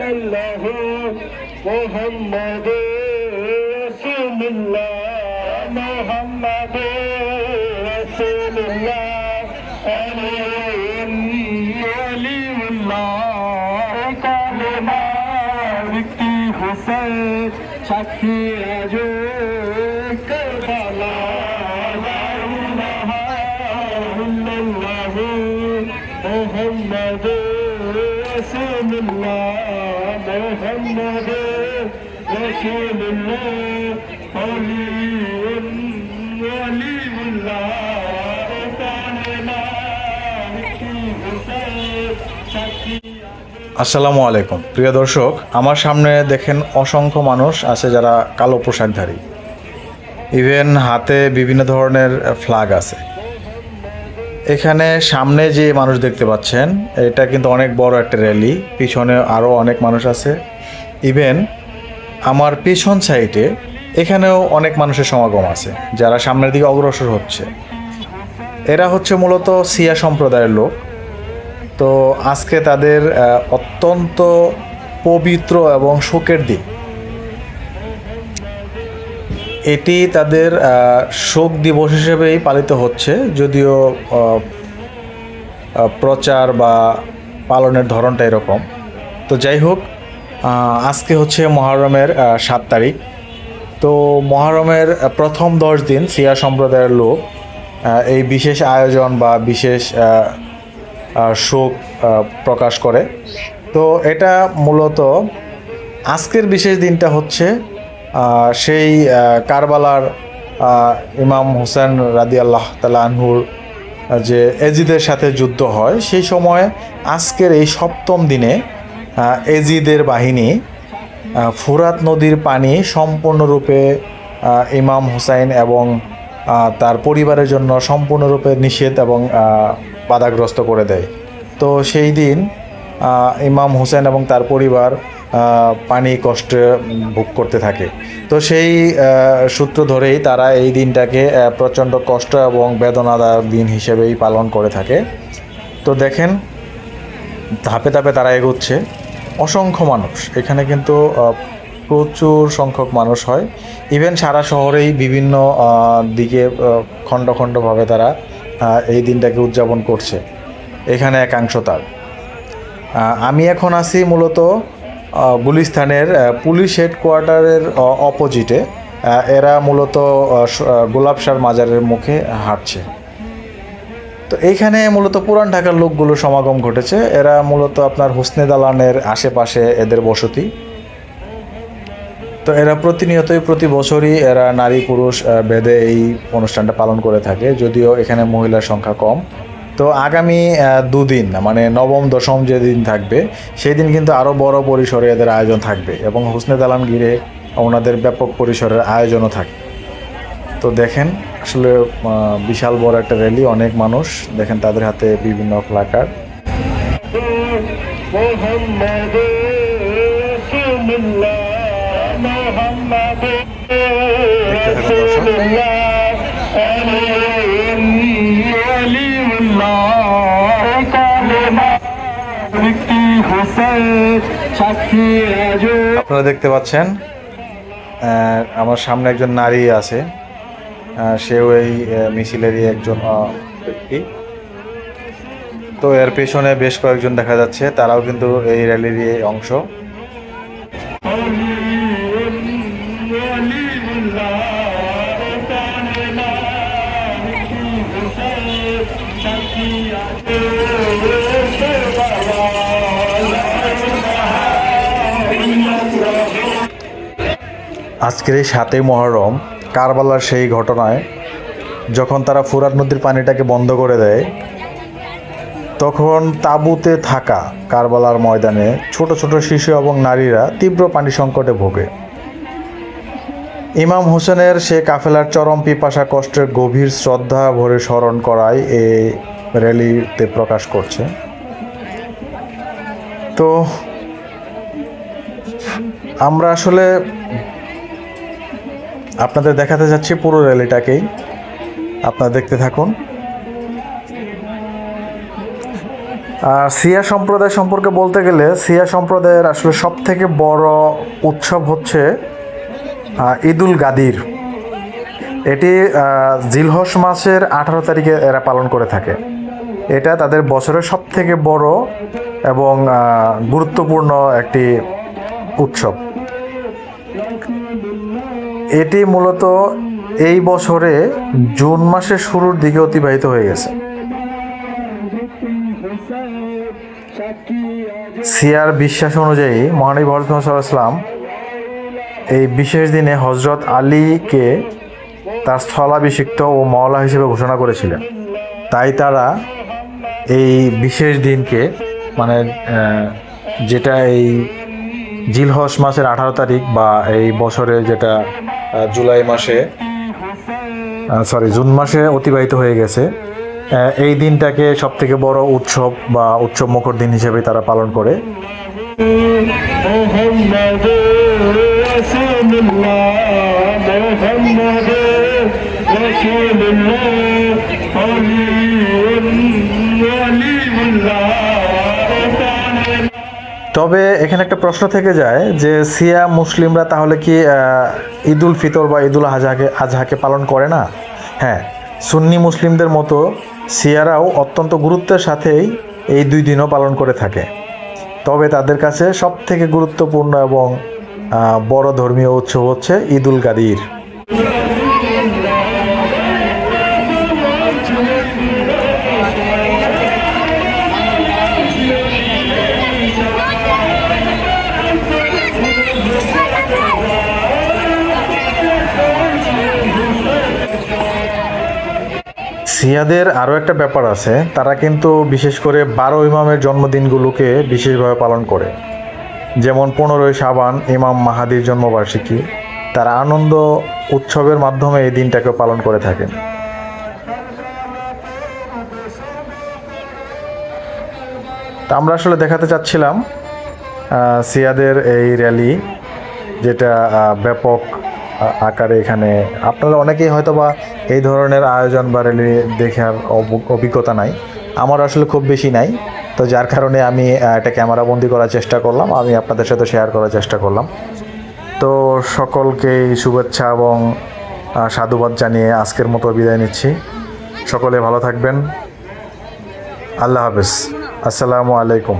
ইল্লাল্লাহু মুহাম্মাদুর রাসূলুল্লাহ মুহাম্মাদুর রাসূলুল্লাহ ওয়ালিউল্লাহ কালেমা বিক্তি হোসেন সাক্ষী আজো কারবালা মুহাম্মাদুর রাসূলুল্লাহ মুহাম্মাদুর রাসূলুল্লাহ ওয়ালিউল্লাহ কালেমা বিক্তি হোসেন সাক্ষী। আসসালামু আলাইকুম প্রিয় দর্শক, আমার সামনে দেখেন অসংখ্য মানুষ আছে যারা কালো পোশাকধারী, ইভেন হাতে বিভিন্ন ধরনের ফ্ল্যাগ আছে। এখানে সামনে যে মানুষ দেখতে পাচ্ছেন এটা কিন্তু অনেক বড় একটা র্যালি, পিছনে আরও অনেক মানুষ আছে। ইভেন আমার পিছন সাইডে এখানেও অনেক মানুষের সমাগম আছে যারা সামনের দিকে অগ্রসর হচ্ছে। এরা হচ্ছে মূলত শিয়া সম্প্রদায়ের লোক। তো আজকে তাদের অত্যন্ত পবিত্র এবং শোকের দিন। এটি তাদের শোক দিবস হিসেবেই পালিত হচ্ছে, যদিও প্রচার বা পালনের ধরনটা এরকম। তো যাই হোক, আজকে হচ্ছে মহরমের 7 তারিখ। তো মহরমের প্রথম 10 দিন শিয়া সম্প্রদায়ের লোক এই বিশেষ আয়োজন বা বিশেষ শোক প্রকাশ করে। তো এটা মূলত আজকের বিশেষ দিনটা হচ্ছে সেই কারবালার ইমাম হোসেন রাদিয়াল্লাহু তাআলা আনহুর যে এজিদের সাথে যুদ্ধ হয়, সেই সময় আজকের এই 7ম দিনে এজিদের বাহিনী ফুরাত নদীর পানি সম্পূর্ণরূপে ইমাম হুসাইন এবং তার পরিবারের জন্য সম্পূর্ণরূপে নিষেধ এবং বাধাগ্রস্ত করে দেয়। তো সেই দিন ইমাম হুসেন এবং তার পরিবার পানি কষ্টে ভোগ করতে থাকে। তো সেই সূত্র ধরেই তারা এই দিনটাকে প্রচণ্ড কষ্ট এবং বেদনাদায়ক দিন হিসেবেই পালন করে থাকে। তো দেখেন ধাপে ধাপে তারা এগোচ্ছে। অসংখ্য মানুষ এখানে, কিন্তু প্রচুর সংখ্যক মানুষ হয়। ইভেন সারা শহরেই বিভিন্ন দিকে খণ্ড খণ্ডভাবে তারা এই দিনটাকে উদযাপন করছে। এখানে একাংশ তার। আমি এখন আছি মূলত গুলিস্তানের পুলিশ হেডকোয়ার্টারের অপোজিটে। এরা মূলত গোলাপশার মাজারের মুখে হাঁটছে। তো এইখানে মূলত পুরান ঢাকার লোকগুলো সমাগম ঘটেছে। এরা মূলত আপনার হোসনে দালানের আশেপাশে এদের বসতি। তো এরা প্রতিনিয়তই প্রতি বছরই এরা নারী পুরুষ ভেদে এই অনুষ্ঠানটা পালন করে থাকে, যদিও এখানে মহিলার সংখ্যা কম। তো আগামী 2 দিন মানে নবম দশম যে দিন থাকবে সেই দিন কিন্তু আরও বড় পরিসরে এদের আয়োজন থাকবে এবং হোসনে দালান ঘিরে ওনাদের ব্যাপক পরিসরের আয়োজনও থাকবে। তো দেখেন আসলে বিশাল বড় একটা র্যালি, অনেক মানুষ দেখেন, তাদের হাতে বিভিন্ন প্ল্যাকার্ড। আপনারা দেখতে পাচ্ছেন আমার সামনে একজন নারী আছে, সেও এই মিছিলেরই একজন ব্যক্তি। তো এর পেছনে বেশ কয়েকজন দেখা যাচ্ছে, তারাও কিন্তু এই র্যালিরই অংশ। আজকের এই 7ই মহরম কারবালার সেই ঘটনায় যখন তারা ফুরাত নদীর পানিটাকে বন্ধ করে দেয়, তখন তাঁবুতে থাকা কারবালার ময়দানে ছোট ছোট শিশু এবং নারীরা তীব্র পানি সংকটে ভোগে। ইমাম হোসেনের সে কাফেলার চরম পিপাসা কষ্টের গভীর শ্রদ্ধা ভরে স্মরণ করায় এই র্যালিতে প্রকাশ করছে। তো আমরা আসলে আপনাদের দেখাতে যাচ্ছি পুরো র্যালিটাকেই, আপনারা দেখতে থাকুন। আর সিয়া সম্প্রদায় সম্পর্কে বলতে গেলে সিয়া সম্প্রদায়ের আসলে সব থেকে বড় উৎসব হচ্ছে ঈদুল গাদির। এটি জিলহজ মাসের 18 তারিখে এরা পালন করে থাকে। এটা তাদের বছরের সব থেকে বড় এবং গুরুত্বপূর্ণ একটি উৎসব। এটি মূলত এই বছরে জুন মাসের শুরুর দিকে অতিবাহিত হয়ে গেছে। সিয়ার বিশ্বাস অনুযায়ী মহানবী মুহাম্মদ সাল্লাল্লাহু আলাইহি ওয়াসাল্লাম এই বিশেষ দিনে হযরত আলীকে তার স্থলাভিষিক্ত ও মওলা হিসেবে ঘোষণা করেছিলেন। তাই তারা এই বিশেষ দিনকে মানে যেটা এই জিলহজ মাসের 18 তারিখ বা এই বছরে যেটা জুন মাসে অতিবাহিত হয়ে গেছে, এই দিনটাকে সব থেকে বড় উৎসব বা উৎসব মুখর দিন হিসেবে তারা পালন করে। তবে এখানে একটা প্রশ্ন থেকে যায় যে সিয়া মুসলিমরা তাহলে কি ঈদুল ফিতর বা ঈদুল আজহাকে পালন করে না? হ্যাঁ, সুন্নি মুসলিমদের মতো সিয়ারাও অত্যন্ত গুরুত্বের সাথেই এই দুই দিনও পালন করে থাকে। তবে তাদের কাছে সব থেকে গুরুত্বপূর্ণ এবং বড় ধর্মীয় উৎসব হচ্ছে ঈদুল গাদির। সিয়াদের আরও একটা ব্যাপার আছে, তারা কিন্তু বিশেষ করে 12 ইমামের জন্মদিনগুলোকে বিশেষভাবে পালন করে। যেমন 15ই শাবান ইমাম মাহাদির জন্মবার্ষিকী, তারা আনন্দ উৎসবের মাধ্যমে এই দিনটাকে পালন করে থাকেন। তা আমরা আসলে দেখাতে চাচ্ছিলাম সিয়াদের এই র্যালি, যেটা ব্যাপক আকারে এখানে আপনারা অনেকেই হয়তো বা এই ধরনের আয়োজন বা র্যালি দেখার অভিজ্ঞতা নাই, আমার আসলে খুব বেশি নাই। তো যার কারণে আমি একটা ক্যামেরাবন্দি করার চেষ্টা করলাম, আমি আপনাদের সাথে শেয়ার করার চেষ্টা করলাম। তো সকলকেই শুভেচ্ছা এবং সাধুবাদ জানিয়ে আজকের মতো বিদায় নিচ্ছি। সকলে ভালো থাকবেন। আল্লাহ হাফেজ। আসসালামু আলাইকুম।